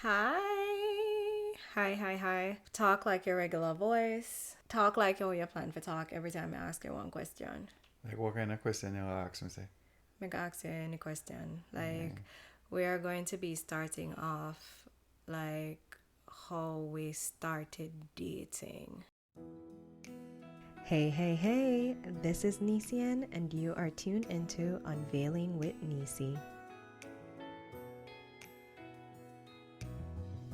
Hi. Hi, hi, hi. Talk like your regular voice. Talk like how you plan for talk every time I ask you one question. Like what kind of question you ask me say? Make ask you any question. Mm. We are going to be starting off like how we started dating. Hey, hey, hey. This is Necian and you are tuned into Unveiling with Neci.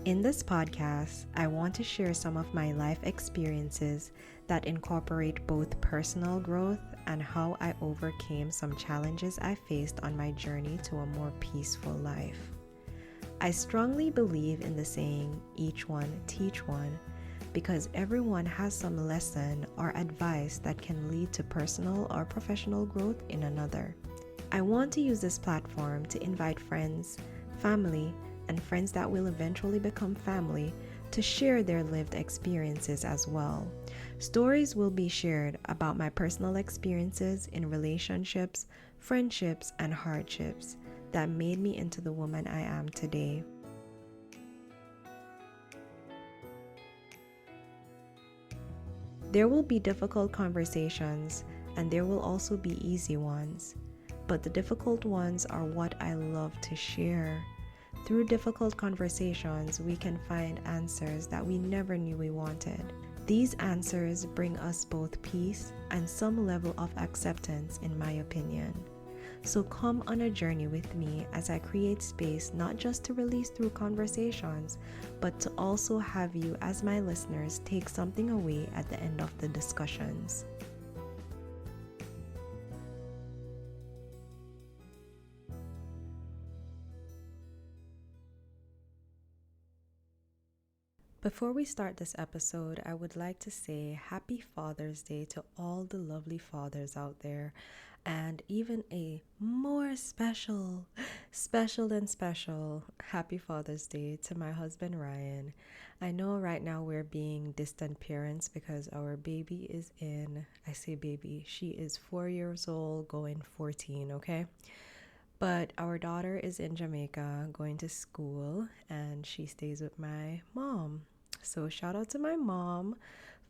In this podcast, I want to share some of my life experiences that incorporate both personal growth and how I overcame some challenges I faced on my journey to a more peaceful life. I strongly believe in the saying, each one teach one, because everyone has some lesson or advice that can lead to personal or professional growth in another. I want to use this platform to invite friends, family, and friends that will eventually become family to share their lived experiences as well. Stories will be shared about my personal experiences in relationships, friendships, and hardships that made me into the woman I am today. There will be difficult conversations, and there will also be easy ones. But the difficult ones are what I love to share. Through difficult conversations, we can find answers that we never knew we wanted. These answers bring us both peace and some level of acceptance, in my opinion. So come on a journey with me as I create space not just to release through conversations, but to also have you as my listeners take something away at the end of the discussions. Before we start this episode, I would like to say Happy Father's Day to all the lovely fathers out there, and even a more special than special Happy Father's Day to my husband Ryan. I know right now we're being distant parents because our baby is I say baby, she is 4 years old, going 14, okay? But our daughter is in Jamaica going to school and she stays with my mom. So shout out to my mom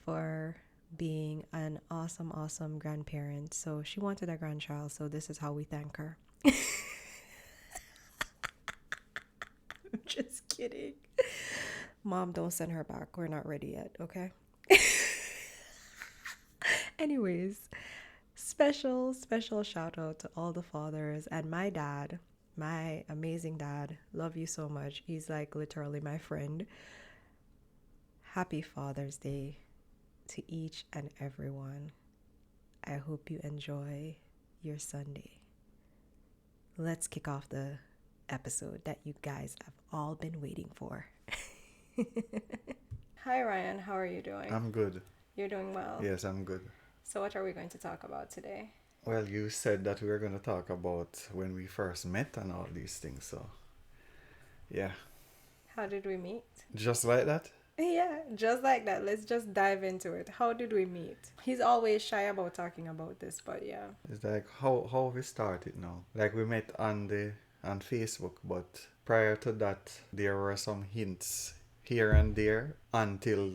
for being an awesome grandparent. So she wanted a grandchild, so this is how we thank her. I'm just kidding. Mom, don't send her back. We're not ready yet, okay? Anyways, special shout out to all the fathers and my dad, my amazing dad. Love you so much. He's like literally my friend. Happy Father's Day to each and everyone. I hope you enjoy your Sunday. Let's kick off the episode that you guys have all been waiting for. Hi, Ryan. How are you doing? I'm good. You're doing well. Yes, I'm good. So, what are we going to talk about today? Well, you said that we were going to talk about when we first met and all these things, so yeah. How did we meet? Just like that? Yeah, just like that. Let's just dive into it. How did we meet? He's always shy about talking about this, but yeah. It's like how we started now. Like we met on Facebook, but prior to that there were some hints here and there until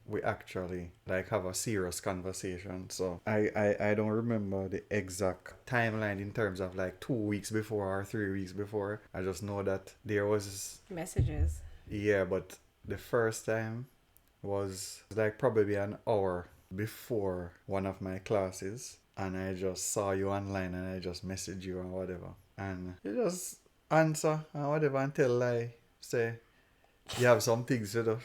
we actually like have a serious conversation. So I don't remember the exact timeline in terms of like 2 weeks before or 3 weeks before. I just know that there was, Messages. yeah, but the first time was like probably an hour before one of my classes, and I just saw you online and I just messaged you or whatever, and you just answer or whatever until I say you have some things to do.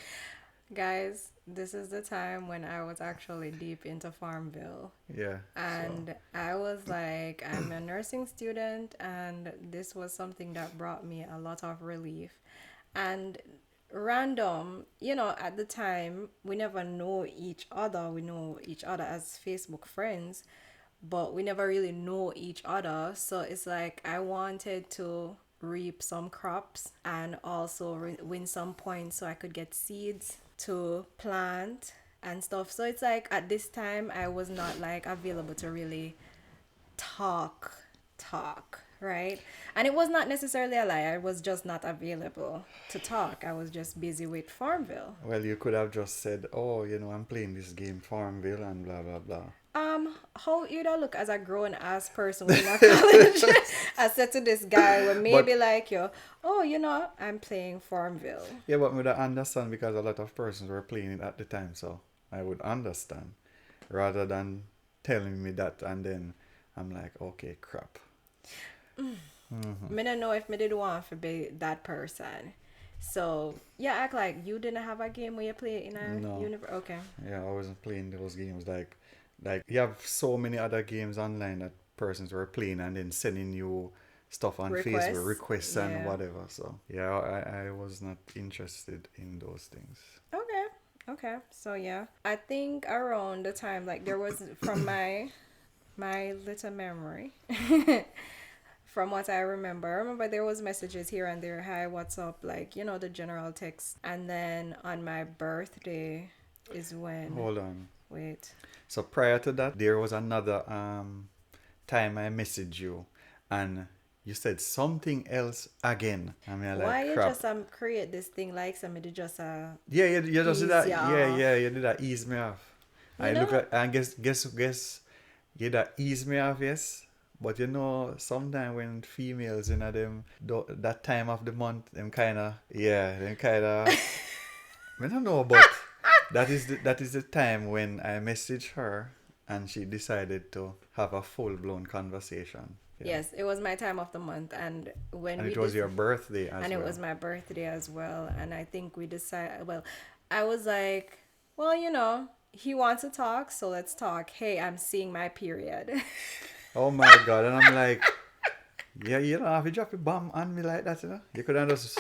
Guys, this is the time when I was actually deep into Farmville. Yeah, so And I was like, I'm a nursing student, and this was something that brought me a lot of relief. And random, at the time, we never know each other. We know each other as Facebook friends, but we never really know each other. So it's like I wanted to reap some crops and also win some points so I could get seeds to plant and stuff. So it's like at this time I was not like available to really talk talk right? And it was not necessarily a lie. I was just not available to talk. I was just busy with Farmville. Well, you could have just said, oh, I'm playing this game Farmville and blah blah blah. How you don't look as a grown ass person in a college? I said to this guy, well, But maybe like you, oh, I'm playing Farmville. yeah, but me don't understand because a lot of persons were playing it at the time, so I would understand rather than telling me that and then I'm like, okay, crap. Me don't know if me did want to be that person. So yeah, act like you didn't have a game where you play in a No. universe. Okay. Yeah, I wasn't playing those games. Like you have so many other games online that persons were playing and then sending you stuff on Requests. Facebook, requests and Yeah. whatever. So yeah, I was not interested in those things. Okay. Okay. So yeah, I think around the time like there was from my little memory. From what I remember there was messages here and there. Hi, what's up? Like the general text. And then on my birthday is when. Hold on. Wait. So prior to that, there was another time I messaged you, and you said something else again. I mean, Why like you crap. just create this thing like somebody just Yeah, you just did ease that. ya off? Yeah, you did that. Ease me off. I look at and guess. You that ease me off, yes. But sometimes when females them that time of the month, them kinda. I don't know, but that is the time when I messaged her and she decided to have a full blown conversation. Yeah. Yes, it was my time of the month, and when And we it was your birthday as and well. it was my birthday as well, and I think we decided. Well, I was like, well, he wants to talk, so let's talk. Hey, I'm seeing my period. Oh my god, and I'm like, yeah, you don't have to drop a bomb on me like that, You could have just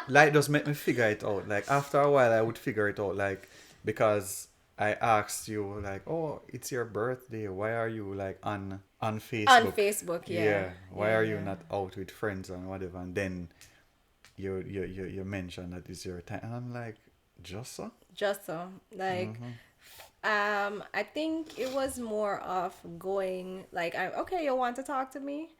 like just make me figure it out. Like after a while I would figure it out, like because I asked you like, oh, it's your birthday. Why are you like on Facebook? On Facebook, yeah. Yeah. Why are you Yeah. not out with friends and whatever? And then you mentioned that it's your time, and I'm like, just so? Just so like. I think it was more of going like, okay, you want to talk to me?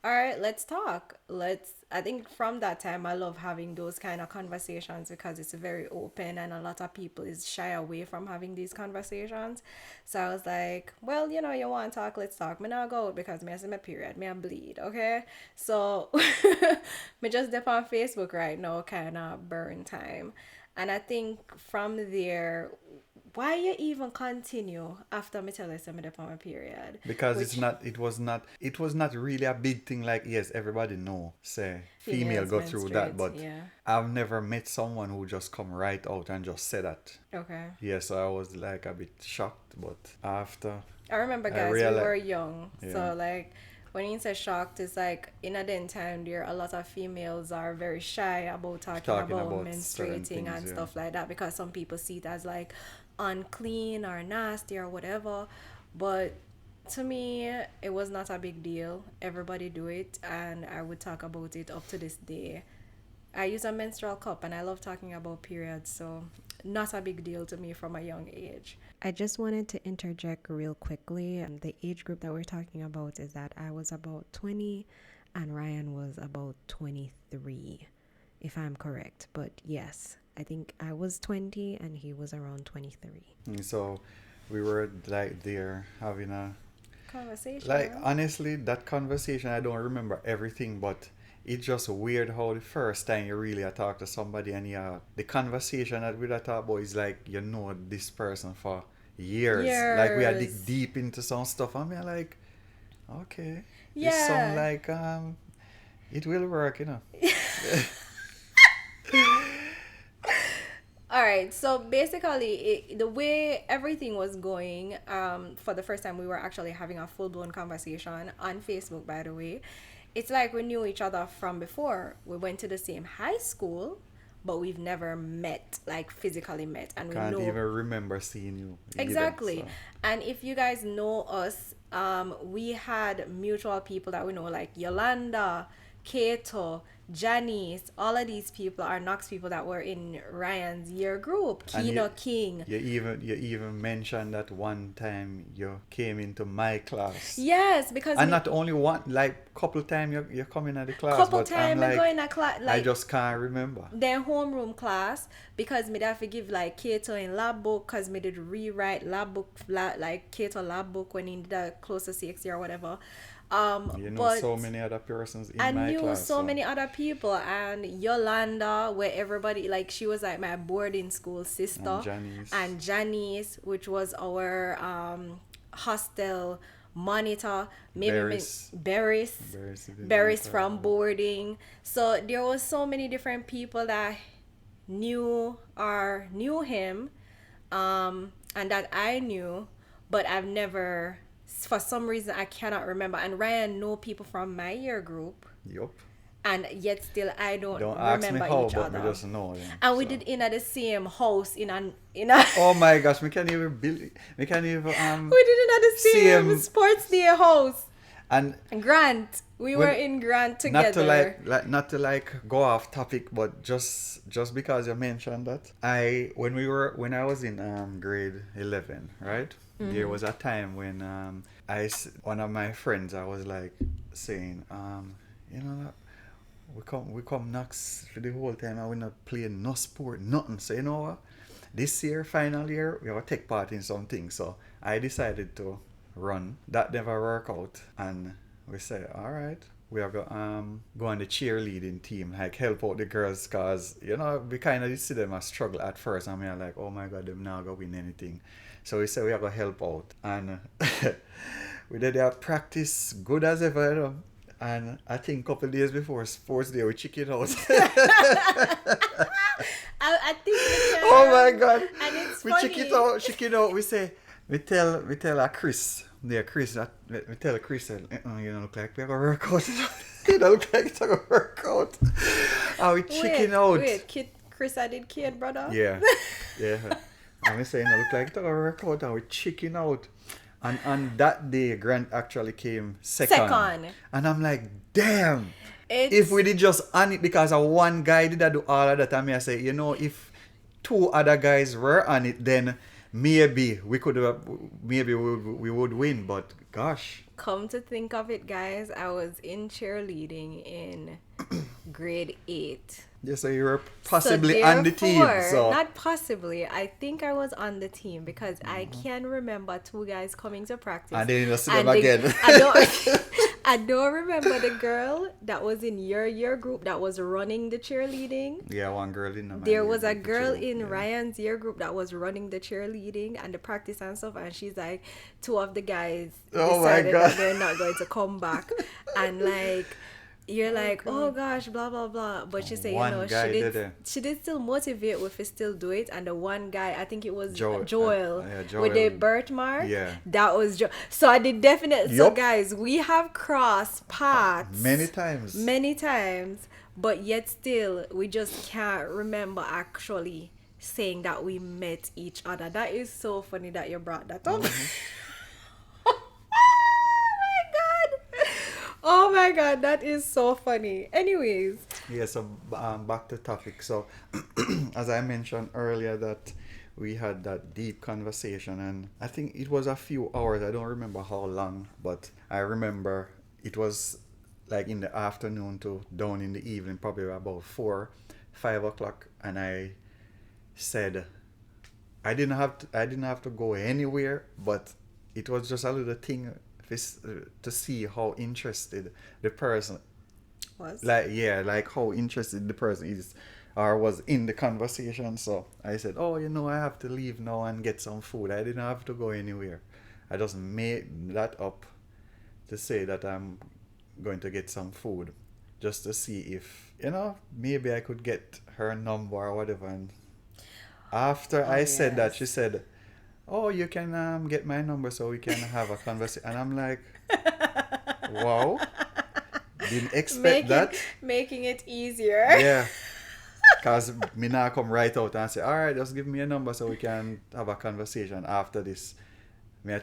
All right, let's talk. I think from that time, I love having those kind of conversations because it's very open and a lot of people is shy away from having these conversations. So I was like, well, you want to talk, let's talk. Me not go out because me has my period, me I bleed, okay? So me just dip on Facebook right now, kind of burn time. And I think from there, why you even continue after me tell you some of my period? Because Which it was not really a big thing. Like, yes, everybody know, say female females go through that, menstruate, but yeah. I've never met someone who just come right out and just say that. Okay. Yeah, so I was like a bit shocked, but after I remember, I guys, we realized- were young. Yeah. So, like, when you say shocked, it's like in a day time, there a lot of females are very shy about talking about certain menstruating things, and yeah. stuff like that because some people see it as like unclean or nasty or whatever. But to me, it was not a big deal. Everybody do it, and I would talk about it up to this day. I use a menstrual cup and I love talking about periods, so not a big deal to me from a young age. I just wanted to interject real quickly. The age group that we're talking about is that I was about 20 and Ryan was about 23, if I'm correct. But yes, I think I was 20 and he was around 23. And so we were like there having a Conversation. like honestly that conversation I don't remember everything, but it's just weird how the first time you really talk to somebody and the conversation that we talk about is like you know this person for years. Like we are dig deep into some stuff and we're like, okay, this sound like it will work, All right, so basically, the way everything was going, for the first time we were actually having a full-blown conversation on Facebook, by the way. It's like we knew each other from before. We went to the same high school, but we've never met, like physically met. And we can't know even remember seeing you. exactly. Either, so. And if you guys know us, we had mutual people that we know, like Yolanda, Kato, Janice, all of these people are Knox people that were in Ryan's year group. And Kino King. you even mentioned that one time you came into my class. Yes, because And not only one, like couple time you're coming at the class, couple but I'm time I like, go in a class I like just can't remember. their homeroom class because me have to give like Kato in lab book because me did rewrite lab book like Kato lab book when he did the close to 6 year or whatever. You know But so many other persons in I my knew class. so many other people, and Yolanda, where everybody like she was like my boarding school sister, and Janice, which was our hostel monitor, maybe Barris. Barris from boarding. So there was so many different people that knew him, and that I knew, but I've never, for some reason I cannot remember. And Ryan know people from my year group, Yup. and yet still I don't Ask me remember how, each but other. me just know them. And we did in at the same house in a Oh my gosh, we can't even build. We can't even we did it at the same sports day house. And Grant, we were in Grant together. Not to go off topic, but just because you mentioned that, when I was in grade 11, right? Mm-hmm. There was a time when one of my friends, I was like saying, you know, we come Knox for the whole time and we're not playing no sport, nothing. So you know what? This year, final year, we have to take part in something. So I decided to run. That never worked out, and we said, all right, we are go on the cheerleading team, like help out the girls, cause you know we kind of see them as struggle at first, and we are like, oh my god, them not gonna win anything. So we said we are gonna help out, and we did our practice good as ever, you know? And I think a couple of days before sports day, we check it out. I think oh my god, and it's we funny. check it out. We tell Chris. Yeah, Chris. We tell Chris, you don't look like we're gonna work out. You don't look like it's gonna work out. And we checking out. Wait, Chris, I did kid, brother. Yeah. And we say, you don't look like it's gonna work out, and we checking out. And on that day, Grant actually came second. And I'm like, damn. If we did just on it, because one guy did do all of that, and I say, you know, if two other guys were on it, then maybe we could have, maybe we would win. But gosh, come to think of it, guys, I was in cheerleading in grade 8. Yeah, so you were possibly on the team. So not possibly, I think I was on the team because I can remember two guys coming to practice and then you see them again. I don't remember the girl that was in your year group that was running the cheerleading. Yeah, one girl in the There was a girl in Ryan's year group that was running the cheerleading and the practice and stuff, and she's like, two of the guys decided that they're not going to come back. And like, you're like, oh gosh, blah blah blah. But she said, you know, she did still motivate with to still do it. And the one guy, I think it was Joel with the birthmark. Yeah, that was Joel. So I did definitely. Yep. So guys, we have crossed paths many times, but yet still we just can't remember actually saying that we met each other. That is so funny that you brought that up. Mm-hmm. Oh my god, that is so funny. Anyways. Yeah, so back to topic. So as I mentioned earlier that we had that deep conversation, and I think it was a few hours. I don't remember how long, but I remember it was like in the afternoon to down in the evening, probably about 4-5 o'clock, and I said I didn't have to go anywhere, but it was just a little thing to see how interested the person was. Like how interested the person is or was in the conversation. So I said, oh, you know, I have to leave now and get some food. I didn't have to go anywhere. I just made that up to say that I'm going to get some food just to see if, you know, maybe I could get her number or whatever. And after I said that, she said, oh, you can get my number so we can have a conversation. And I'm like, wow, didn't expect that. Making it easier. Yeah, because me now come right out and say, all right, just give me a number so we can have a conversation after this. Me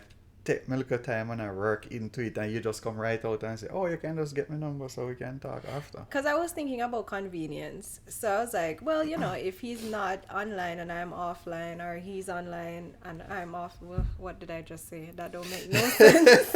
take my little time and I work into it, and you just come right out and say, oh, you can just get my number so we can talk after. Because I was thinking about convenience. So I was like, well, if he's not online and I'm offline, or he's online and I'm off, well, what did I just say? That don't make no sense.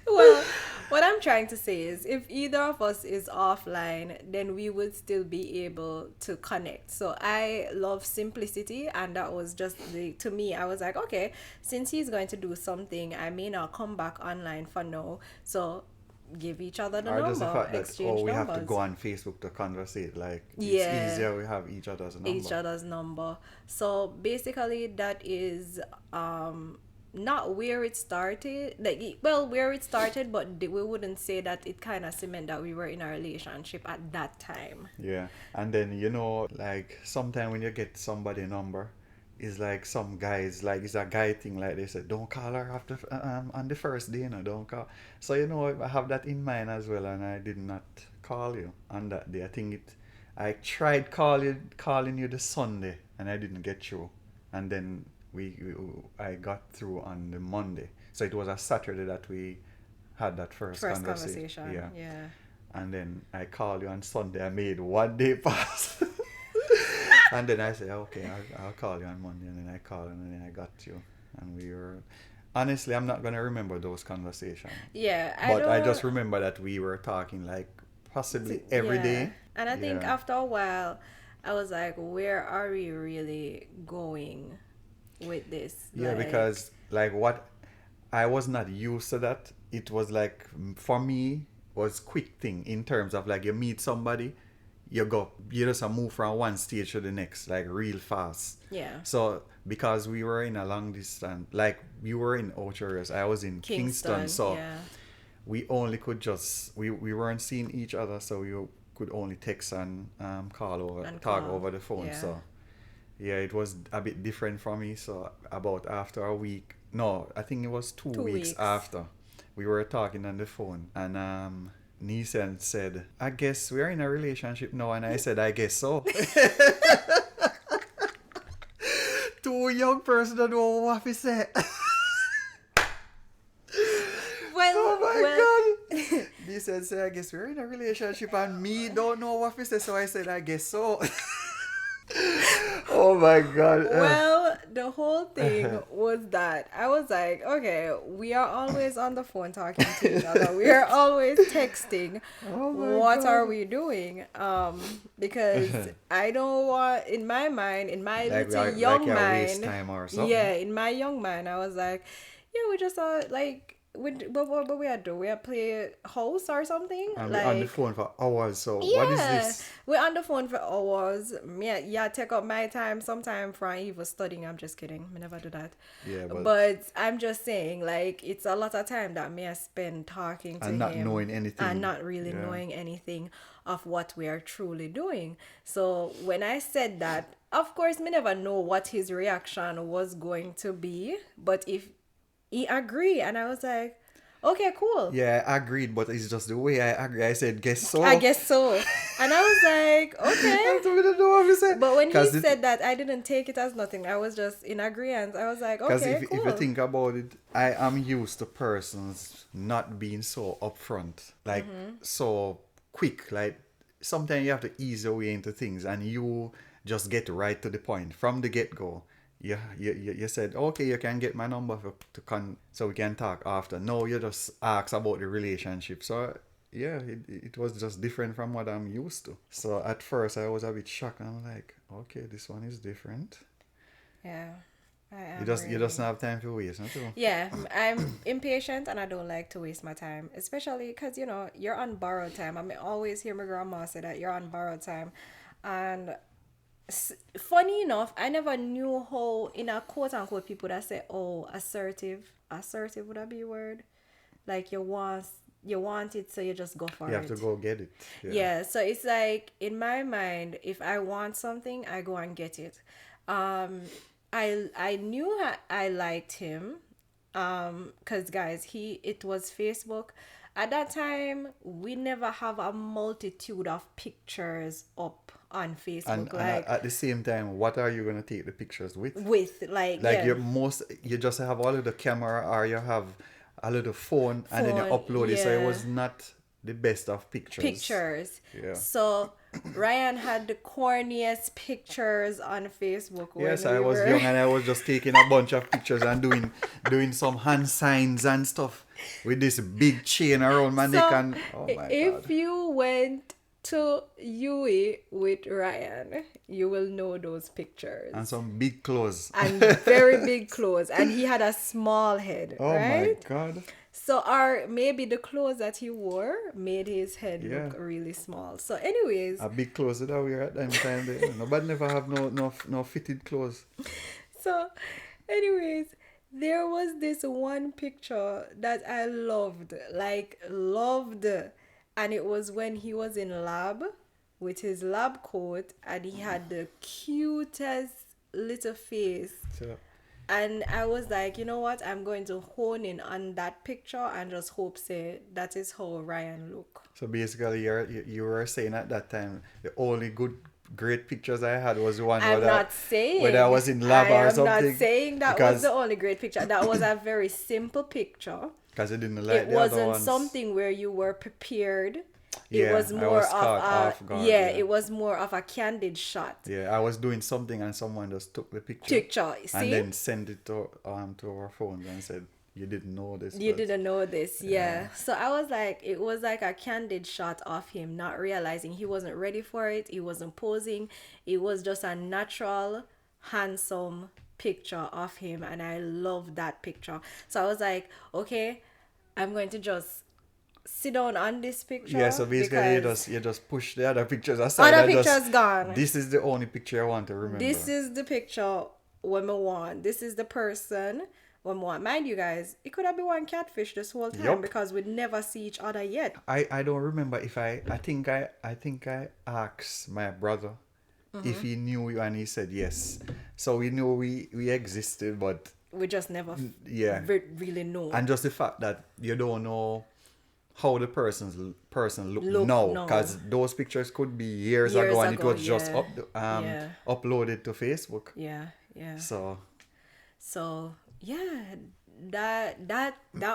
Well, what I'm trying to say is if either of us is offline, then we would still be able to connect. So I love simplicity, and that was just to me, I was like, okay, since he's going to do something, I may not come back online for now. So give each other the Or number, just the fact that, exchange we numbers. have to go on Facebook to conversate. Like, Yeah. it's easier we have each other's number. Each other's number. So basically, that is not where it started. Where it started, but we wouldn't say that it kind of cement that we were in a relationship at that time. Yeah. And then, like, sometimes when you get somebody number, it's like some guys, like, it's a guy thing, like they said, don't call her after on the first day, don't call. So, I have that in mind as well, and I did not call you on that day. I think I tried calling you the Sunday, and I didn't get through. And then I got through on the Monday. So it was a Saturday that we had that first conversation. Yeah. And then I called you on Sunday. I made one day pass. And then I said, okay, I'll call you on Monday. And then I called, and then I got you. And we were... Honestly, I'm not going to remember those conversations. Yeah. I just remember that we were talking, like, possibly every day. And I think after a while, I was like, where are we really going with this? Yeah, because, like, what... I was not used to that. It was like, for me, was quick thing in terms of, like, you meet somebody, you just move from one stage to the next, like, real fast. Yeah. So because we were in a long distance, like, we were in Ocho, I was in Kingston, so we only could we weren't seeing each other, so we could only text and talk over the phone. Yeah. So yeah, it was a bit different for me. So about after a week, no, I think it was 2 weeks after, we were talking on the phone, and Neci said, I guess we're in a relationship now. And I said, I guess so. Two young person don't know what to say. Oh my God. Neci said, I guess we're in a relationship, and me don't know what to say. So I said, I guess so. Oh my God. Well, the whole thing was that I was like, okay, we are always on the phone talking to each other. We are always texting. What are we doing? Because I don't want, in my mind, in my little young mind, waste time or something. Yeah, in my young mind, I was like, yeah, we just like. What we are doing? We are play house or something. And like, we're on the phone for hours. So what is this? We're on the phone for hours. Yeah, take up my time sometimes for even studying. I'm just kidding. I never do that. Yeah, but I'm just saying, like, it's a lot of time that me I spend talking to him and not knowing anything, and not really knowing anything of what we are truly doing. So when I said that, of course, me never know what his reaction was going to be. But if he agreed, and I was like, okay, cool. Yeah, I agreed, but it's just the way I agree. I said, guess so. I guess so. And I was like, okay. I don't know what to say. But when he said that, I didn't take it as nothing. I was just in agreement. I was like, okay, cool. Because if you think about it, I am used to persons not being so upfront, like so quick. Like, sometimes you have to ease your way into things, and you just get right to the point from the get-go. You said, okay, you can get my number so we can talk after. No, you just ask about the relationship. So yeah, it was just different from what I'm used to. So at first I was a bit shocked. I'm like, okay, this one is different. Yeah, I am. You just don't have time to waste, not too. Yeah, I'm impatient, and I don't like to waste my time, especially because you're on borrowed time. I mean, always hear my grandma say that you're on borrowed time, and funny enough, I never knew how, in a quote unquote, people that say, oh, assertive would that be a word? Like, you want it, so you just go for it. You have to go get it. Yeah, so it's like, in my mind, if I want something, I go and get it. I knew I liked him, because guys, it was Facebook, at that time, we never have a multitude of pictures up on Facebook. And Like, at the same time, what are you gonna take the pictures with? like, Like yeah, you just have a little camera or you have a little phone and then you phone, upload it. So it yeah. was not the best of pictures. Yeah. So Ryan had the corniest pictures on Facebook when Yes, I we was were young and I was just taking a bunch of pictures and doing some hand signs and stuff with this big chain around my neck So and oh my if god. you went to UE with Ryan, you will know those pictures. And some big clothes. And very big clothes. And he had a small head, Oh my right? god. So maybe the clothes that he wore made his head look really small. So anyways, A big clothes that I wear at that time. There. Nobody never have no fitted clothes. so anyways, there was this one picture that I loved, like loved. And it was when he was in lab with his lab coat and he had the cutest little face. So, And I was like, you know what? I'm going to hone in on that picture and just hope say that is how Ryan look. so basically you were saying at that time the only great pictures I had was the one I'm where not saying whether I was in lab or something. I'm not saying that because, was the only great picture. That was a very simple picture. Because I didn't like It the other wasn't ones. something where you were prepared. Yeah, It was I more was of caught a off guard, yeah, it was more of a candid shot. Yeah, I was doing something and someone just took the picture. See? And then sent it to our phones and said, you didn't know this. You didn't know this, yeah. So I was like, it was like a candid shot of him, not realizing he wasn't ready for it. He wasn't posing. It was just a natural, handsome picture of him. And I loved that picture. So I was like, okay, I'm going to just sit down on this picture. Yeah, so basically you just push the other pictures aside. Other pictures gone. This is the only picture I want to remember. This is the picture when I want. This is the person when I want. Mind you guys, it could have been one catfish this whole time because we'd never see each other yet. I don't remember if I think I asked my brother if he knew you and he said yes. So we knew we existed, but we just never really know. And just the fact that you don't know how the person look now, because those pictures could be years ago and it was just uploaded to Facebook. Yeah. So yeah, that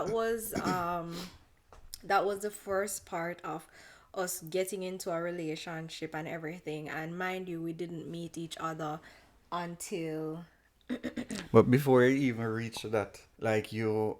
was that was the first part of us getting into a relationship and everything. And mind you, we didn't meet each other until. But before you even reach that, like you.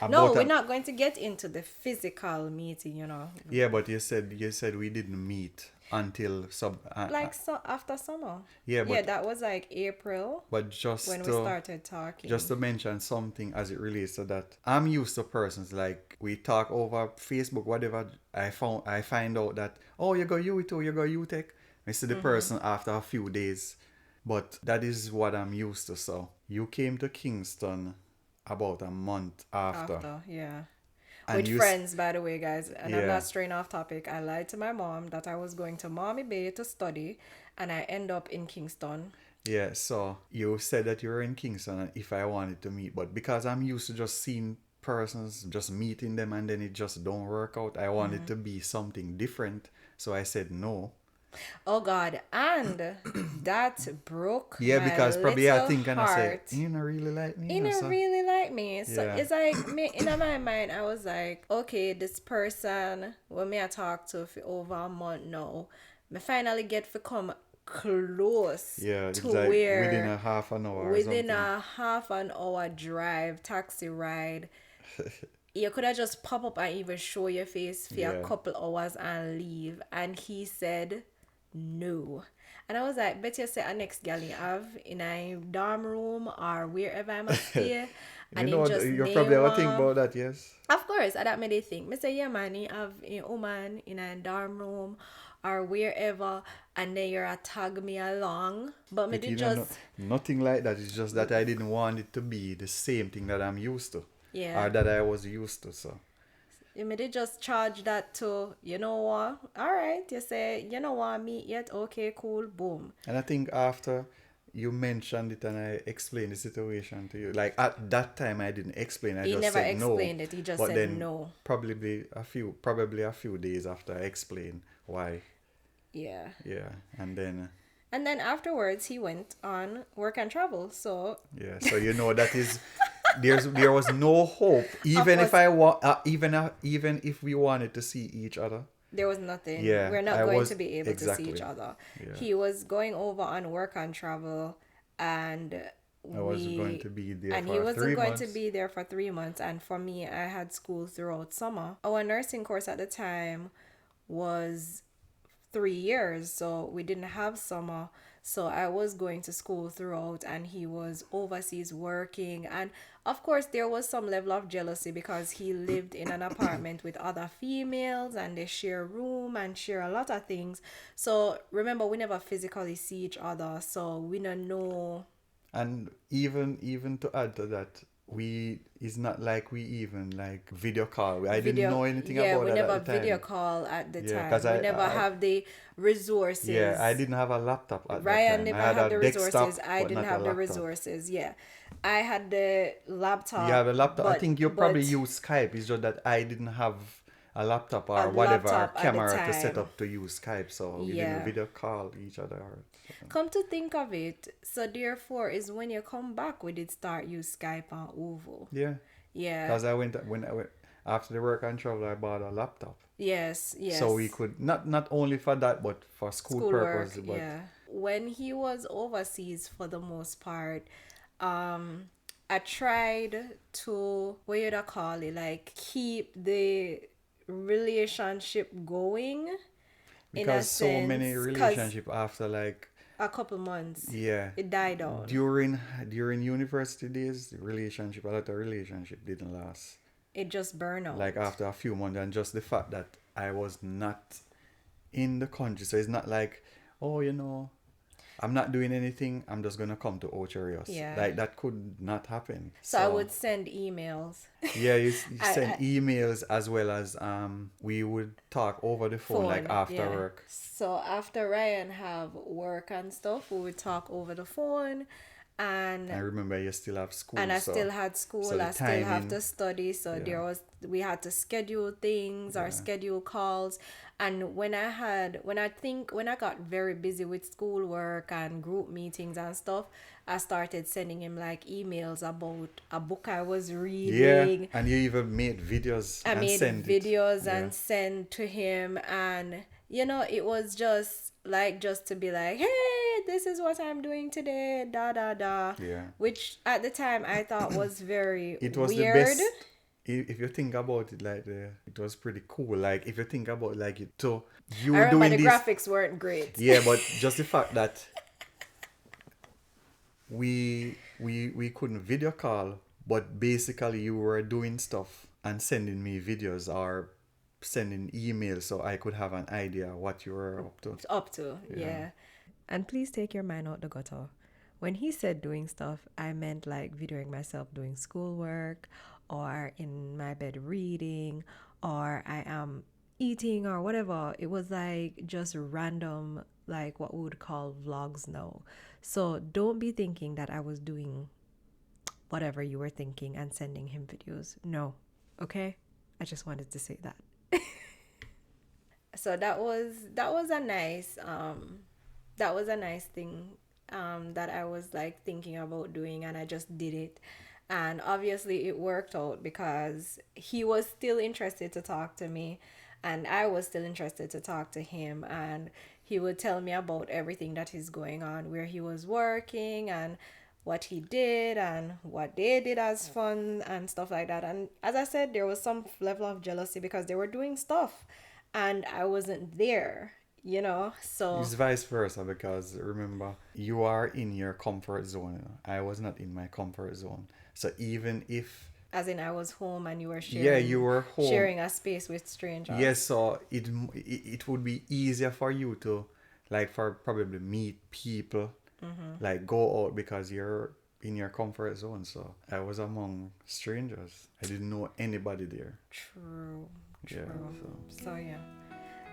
No, we're not going to get into the physical meeting, you know. Yeah, but you said we didn't meet until after summer. Yeah, but that was like April. But just when we started talking. Just to mention something as it relates to that, I'm used to persons like we talk over Facebook, whatever. I find out that you go UE too, you go UTech. I see the person after a few days. But that is what I'm used to. So you came to Kingston about a month after. Yeah. And with friends, by the way, guys. And I'm not straying off topic. I lied to my mom that I was going to Mommy Bay to study, and I end up in Kingston. Yeah, so you said that you were in Kingston and if I wanted to meet, but because I'm used to just seeing persons, just meeting them and then it just don't work out, I wanted to be something different. So I said no. Oh God, and that broke my because probably I think and I said, heart. you don't really like me. You don't really like me. So it's like me in my mind I was like, okay, this person when me I talk to for over a month now, me finally get to come close to like where within a half an hour a half an hour drive, taxi ride. You could have just pop up and even show your face for a couple hours and leave. And he said no. And I was like, bet you say a next gal you have in a dorm room or wherever I must stay. And you probably have a think about that, yes? Of course, I that made it think. I say, yeah man, you have a woman in a dorm room or wherever and then you're a tag me along. But me did just nothing like that. It's just that I didn't want it to be the same thing that I'm used to. Yeah. Or that I was used to, so. You may just charge that to, you know what? All right. You say, you know what, meet yet? Okay, cool. Boom. And I think after you mentioned it and I explained the situation to you. Like at that time, I didn't explain. I He just never said no. explained it. He just But said then no. probably a few days after I explained why. Yeah. Yeah, and then And then afterwards, he went on work and travel. So yeah, so you know that is there was no hope. Even if course. I want, even if we wanted to see each other. there was nothing. Yeah, We're not I going to was be able to see each exactly. other. Yeah, He was going over on work and travel, and I was going to be there and he for wasn't three going to months. be there for 3 months. And for me, I had school throughout summer. Our nursing course at the time was 3 years, so we didn't have summer. So I was going to school throughout, and he was overseas working. And of course, there was some level of jealousy because he lived in an apartment with other females, and they share room and share a lot of things. So remember, we never physically see each other, so we don't know. And even to add to that, we it's not like we even like video call. I didn't Video, know anything yeah, about we that never at the video time. call at the Yeah, because time. We never have the resources. I didn't have a laptop at that Ryan time. I never had had a the resources. desktop, I but didn't not a have the laptop. resources. Yeah, I had the You have laptop, a laptop. I think you probably but use Skype. It's just that I didn't have a laptop a or whatever or laptop at the camera to set time. up to use Skype, so we didn't Yeah. video call each other. Or something. Come to think of it, so therefore is when you come back, we did start use Skype and Ovo. Yeah, Yeah. because when I went after the work and travel, I bought a laptop, Yes. so we Yes. could not only for that, but for school Schoolwork. purpose. But Yeah. When he was overseas, for the most part, I tried to, what you call it, like keep the relationship going in a because so many sense, because relationship after like a couple months yeah it died down. during university days, the relationship a lot of relationship didn't last. It just burned out. Like after a few months, and just the fact that I was not in the country, so it's not like, oh, I'm not doing anything, I'm just gonna come to Ocherios. Yeah. Like that could not happen. So I would send emails. Yeah, you send I emails as well as we would talk over the phone, like after yeah. work. So after Ryan have work and stuff, we would talk over the phone, and I remember you still have school, I so still had school. so the I still have timing, to study. So yeah. we had to schedule things or schedule calls. And when I got very busy with schoolwork and group meetings and stuff, I started sending him like emails about a book I was Yeah, reading. and you even made videos I and made sent videos it. Yeah. and sent to him, and it was just to be like, hey, this is what I'm doing today, da da da. Yeah. Which at the time I thought was very It was weird. the best. If you think about it, like it was pretty cool. Like if you think about like it, so you I were remember doing the this. graphics weren't great. Yeah, but just the fact that we couldn't video call, but basically you were doing stuff and sending me videos or sending emails so I could have an idea what you were up to. Up to, yeah. And please take your mind out the gutter. When he said doing stuff, I meant like videoing myself doing schoolwork or in my bed reading or I am eating or whatever. It was like just random, like what we would call vlogs now. So don't be thinking that I was doing whatever you were thinking and sending him videos. No. Okay? I just wanted to say that. So that was a nice thing that I was like thinking about doing, and I just did it. And obviously it worked out because he was still interested to talk to me and I was still interested to talk to him, and he would tell me about everything that is going on, where he was working and what he did and what they did as fun and stuff like that. And as I said, there was some level of jealousy because they were doing stuff and I wasn't there, so It's vice versa because remember, you are in your comfort zone. I was not in my comfort zone. So even if as in I was home and you were you were home, sharing a space with strangers. yes, so it would be easier for you to like for probably meet people, like go out because you're in your comfort zone. So I was among strangers. I didn't know anybody there. True. Yeah. So yeah.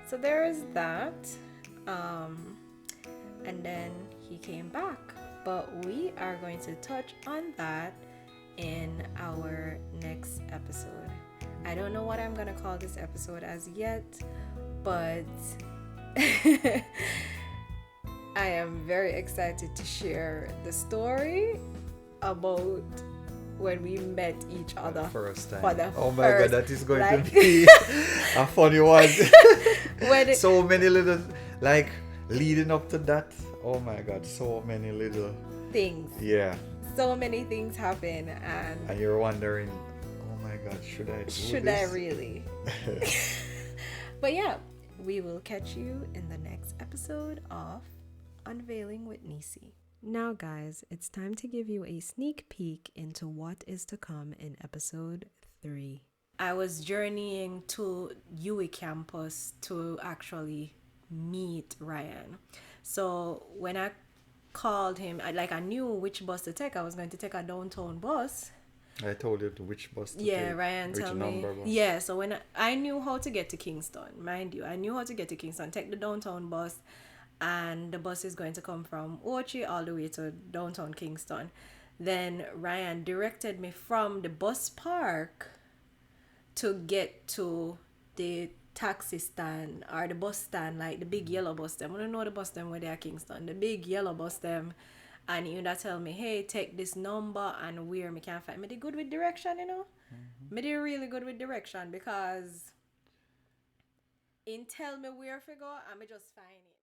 So there is that. And then he came back. But we are going to touch on that in our next episode. I don't know what I'm going to call this episode as yet, but I am very excited to share the story about when we met each other first time. For the oh my first, god, that is going to be a funny one. So many little, like, leading up to that. Oh my god, so many little things. Yeah. So many things happen, and you're wondering, oh my god, should I do should this? I really? But yeah, we will catch you in the next episode of Unveiling with Neci. Now, guys, it's time to give you a sneak peek into what is to come in episode 3. I was journeying to UWI campus to actually meet Ryan. So when I called him, I knew which bus to take. I was going to take a downtown bus. I told you which bus to take. Yeah, Ryan which told number me. bus. Yeah, so when I knew how to get to Kingston, mind you, I knew how to get to Kingston. Take the downtown bus, and the bus is going to come from Ochi all the way to downtown Kingston. Then Ryan directed me from the bus park to get to the taxi stand or the bus stand, like the big yellow bus them. I don't know the bus them where they are Kingston. The big yellow bus them. And you that tell me, hey, take this number and where me can find. Me did good with direction, you know? Mm-hmm. Me did really good with direction because in tell me where to go and me just find it.